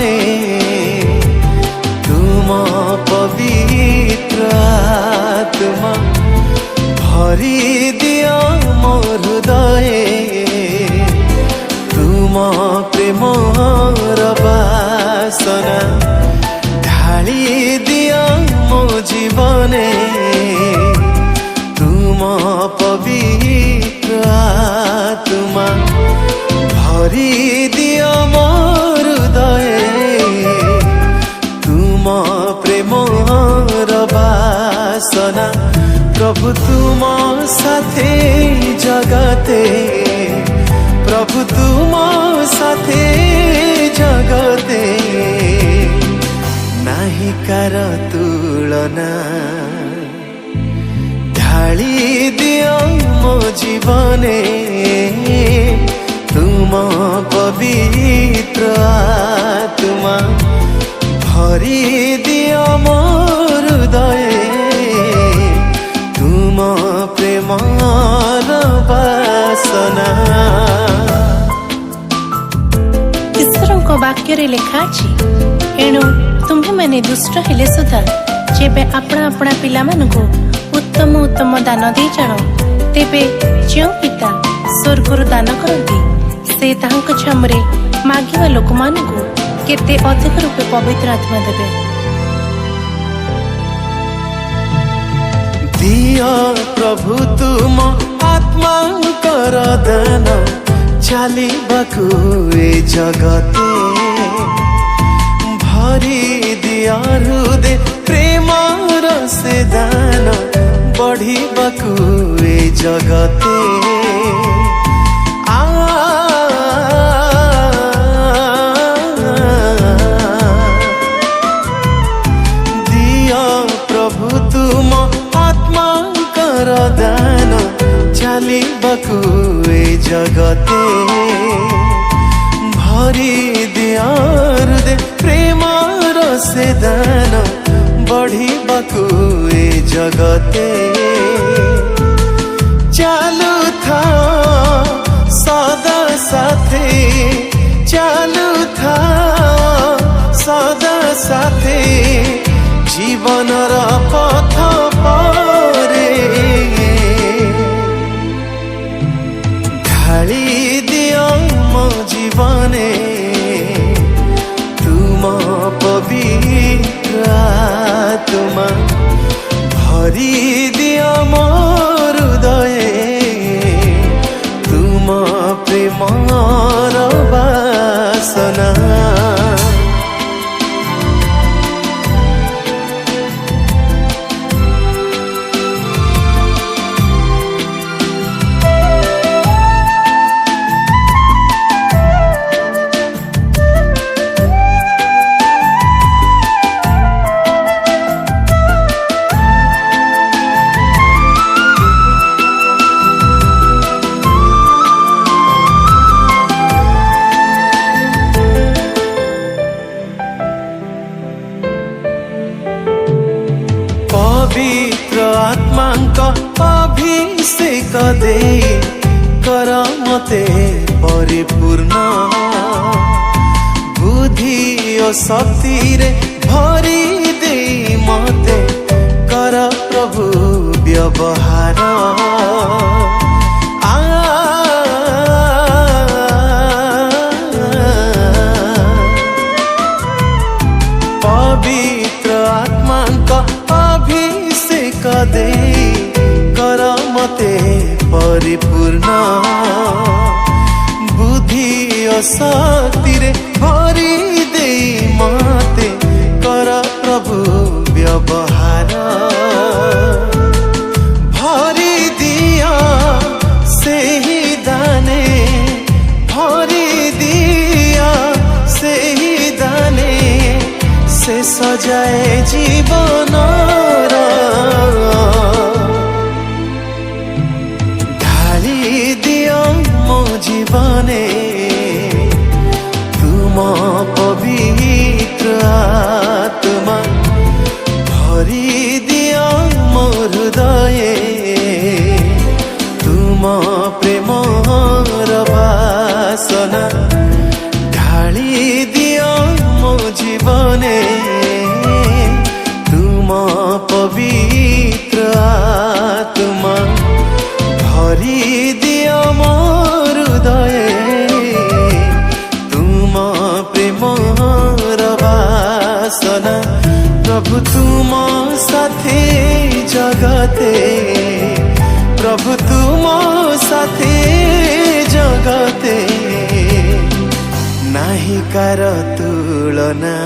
जीवने तुम पवित्र आत्मा भरी दिया मो हृदय तुम प्रेमर बासना ढाली दिया मो जीवने तुम पवित्र आत्मा भरी दिया मो हृदय तुम प्रेमर बासना प्रभु तुम साथे जगते प्रभु तुम साथे जगते नाही कार तुलना ढाली दियो मो जीवने तुम पवित्र आत्मा भरी दियो मो हृदय तुम प्रेमर बासना। ईश्वर वाक्य लिखा अछि एणु तुम्हें मैंने दुष्ट हेले सुधा जेबे अपना अपना पिला मानकु उत्तम उत्तम दान दे जानो तेबे जो पिता स्वर्गरु दान करती से तांक छमरे मागिवा लोक मानकु केते अधिक रूपे पवित्र आत्मा देबे। दिया प्रभु तुम आत्मा कर दान चालिबाकु ए जगते भरी दिया हृदय प्रेमर से दान बढ़िबाकु ए जगते दिया प्रभु तुम आत्मा कर दान चालिबाकु ए जगते भरी दिया हृदय प्रेमर से दान बढ़िबाकु ए जगते चालू था सदा साथे चालू था सदा साथे जीवनर पथ परे ढाली दियो मो जीवने तुम पवित्र आत्मा भरी दियो मो हृदय तुम प्रेमर बासना। पवित्र आत्मांक अभिषेक दे कर मते परिपूर्ण बुद्धि और शक्ति रे भरी दे मते कर प्रभु व्यवहार पवित्र आत्मांक अभिषेक दे कर मते परिपूर्ण बुद्धि और शक्ति रे भरी दे मते कर प्रभु व्यवहार भरी दिया से ही दाने भरी दिया से ही दाने से सजाए जीवन ढाली दियो मो जीवने तुम पवित्र आत्मा भरी दियो मो हृदय तुम प्रेमर बासना ढाली दियो मो मोर बासना प्रभु तुम साथी जगते प्रभु तुम साथी जगते नाही कार तुलना